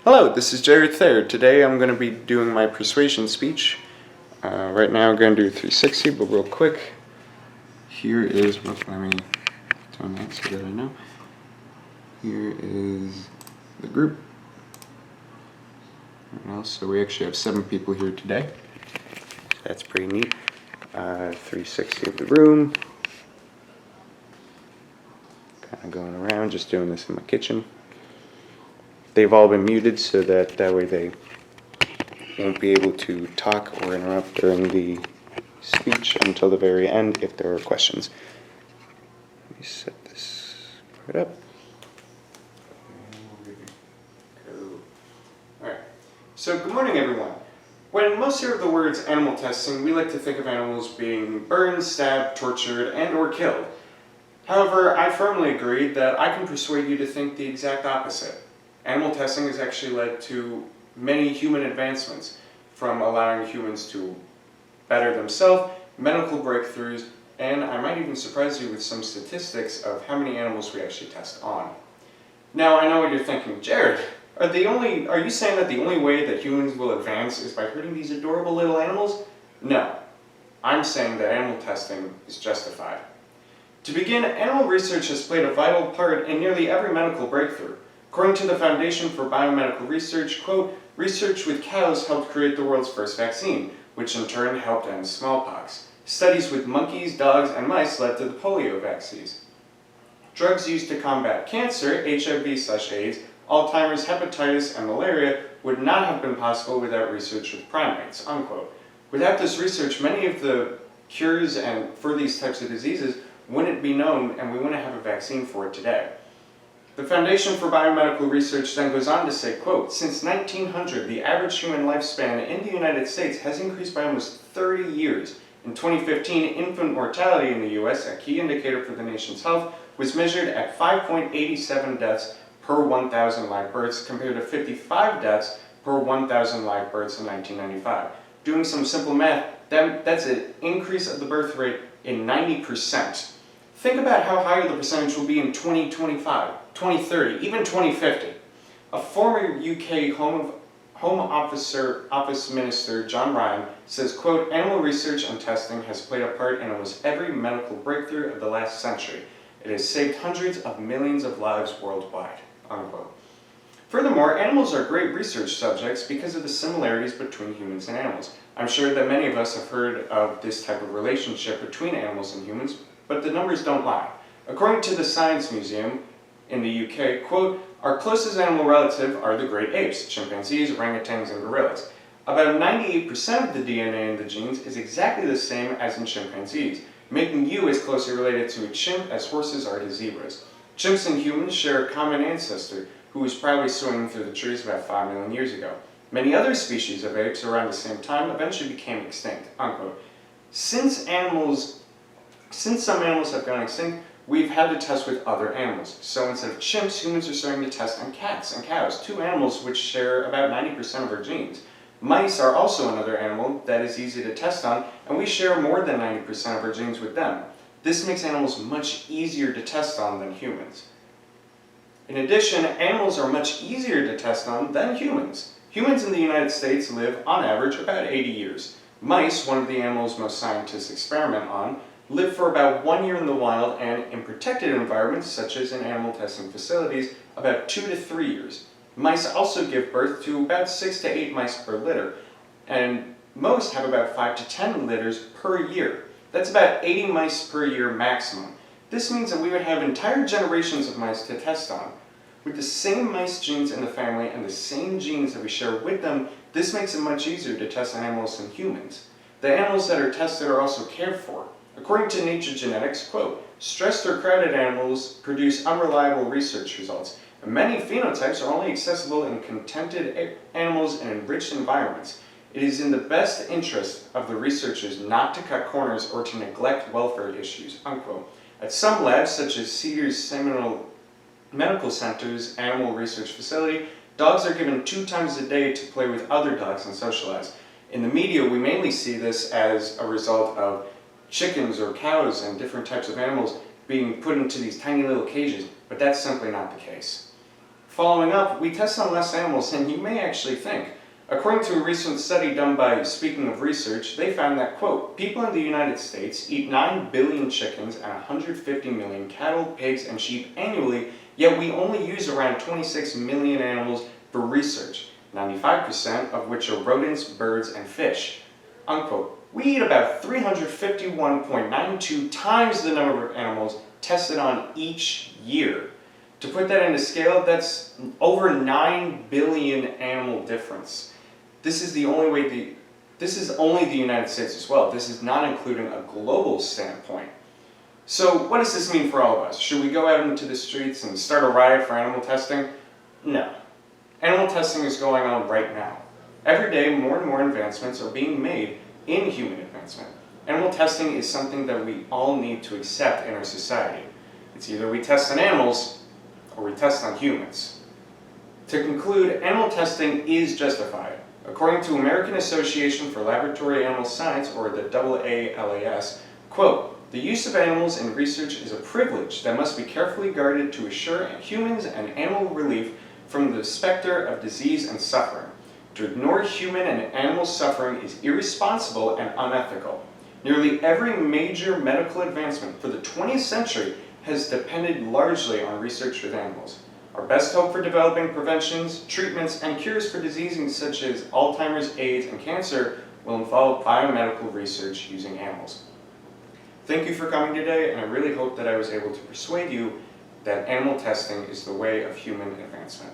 Hello, this is Jared Thayer. Today I'm going to be doing my persuasion speech. Right now I'm going to do 360, but real quick, here is, let me turn that so that I know. Here is the group. So we actually have 7 people here today. That's pretty neat. 360 of the room. Kind of going around, just doing this in my kitchen. They've all been muted so that way they won't be able to talk or interrupt during the speech until the very end if there are questions. Let me set this part up. Alright, so good morning everyone. When most hear of the words animal testing, we like to think of animals being burned, stabbed, tortured, and or killed. However, I firmly agree that I can persuade you to think the exact opposite. Animal testing has actually led to many human advancements, from allowing humans to better themselves, medical breakthroughs, and I might even surprise you with some statistics of how many animals we actually test on. Now, I know what you're thinking, Jared, are you saying that the only way that humans will advance is by hurting these adorable little animals? No. I'm saying that animal testing is justified. To begin, animal research has played a vital part in nearly every medical breakthrough. According to the Foundation for Biomedical Research, quote, research with cows helped create the world's first vaccine, which in turn helped end smallpox. Studies with monkeys, dogs, and mice led to the polio vaccines. Drugs used to combat cancer, HIV/AIDS, Alzheimer's, hepatitis, and malaria would not have been possible without research with primates, unquote. Without this research, many of the cures for these types of diseases wouldn't be known, and we wouldn't have a vaccine for it today. The Foundation for Biomedical Research then goes on to say, quote, since 1900, the average human lifespan in the United States has increased by almost 30 years. In 2015, infant mortality in the U.S., a key indicator for the nation's health, was measured at 5.87 deaths per 1,000 live births compared to 55 deaths per 1,000 live births in 1995. Doing some simple math, that's an increase of the birth rate in 90%. Think about how high the percentage will be in 2025, 2030, even 2050. A former UK Home Office Minister, John Ryan, says, quote, animal research and testing has played a part in almost every medical breakthrough of the last century. It has saved hundreds of millions of lives worldwide, unquote. Furthermore, animals are great research subjects because of the similarities between humans and animals. I'm sure that many of us have heard of this type of relationship between animals and humans, but the numbers don't lie. According to the Science Museum in the UK, quote, our closest animal relative are the great apes, chimpanzees, orangutans, and gorillas. About 98% of the DNA in the genes is exactly the same as in chimpanzees, making you as closely related to a chimp as horses are to zebras. Chimps and humans share a common ancestor who was probably swinging through the trees about 5 million years ago. Many other species of apes around the same time eventually became extinct, unquote. Since some animals have gone extinct, we've had to test with other animals. So instead of chimps, humans are starting to test on cats and cows, 2 animals which share about 90% of our genes. Mice are also another animal that is easy to test on, and we share more than 90% of our genes with them. This makes animals much easier to test on than humans. In addition, animals are much easier to test on than humans. Humans in the United States live, on average, about 80 years. Mice, one of the animals most scientists experiment on, live for about 1 year in the wild and in protected environments, such as in animal testing facilities, about 2 to 3 years. Mice also give birth to about 6 to 8 mice per litter, and most have about 5 to 10 litters per year. That's about 80 mice per year maximum. This means that we would have entire generations of mice to test on. With the same mice genes in the family and the same genes that we share with them, this makes it much easier to test on animals than humans. The animals that are tested are also cared for. According to Nature Genetics, quote, stressed or crowded animals produce unreliable research results, and many phenotypes are only accessible in contented animals and enriched environments. It is in the best interest of the researchers not to cut corners or to neglect welfare issues, unquote. At some labs, such as Cedars Seminole Medical Center's Animal Research Facility, dogs are given 2 times a day to play with other dogs and socialize. In the media, we mainly see this as a result of chickens or cows and different types of animals being put into these tiny little cages, but that's simply not the case. Following up, we test on less animals than you may actually think. According to a recent study done by Speaking of Research, they found that, quote, people in the United States eat 9 billion chickens and 150 million cattle, pigs, and sheep annually, yet we only use around 26 million animals for research, 95% of which are rodents, birds, and fish. Unquote. We eat about 351.92 times the number of animals tested on each year. To put that into scale, that's over 9 billion animal difference. This is only the United States as well. This is not including a global standpoint. So what does this mean for all of us? Should we go out into the streets and start a riot for animal testing? No. Animal testing is going on right now. Every day, more and more advancements are being made in human advancement. Animal testing is something that we all need to accept in our society. It's either we test on animals or we test on humans. To conclude, animal testing is justified. According to American Association for Laboratory Animal Science, or the AALAS, quote, the use of animals in research is a privilege that must be carefully guarded to assure humans and animal relief from the specter of disease and suffering. To ignore human and animal suffering is irresponsible and unethical. Nearly every major medical advancement for the 20th century has depended largely on research with animals. Our best hope for developing preventions, treatments, and cures for diseases such as Alzheimer's, AIDS, and cancer will involve biomedical research using animals. Thank you for coming today, and I really hope that I was able to persuade you that animal testing is the way of human advancement.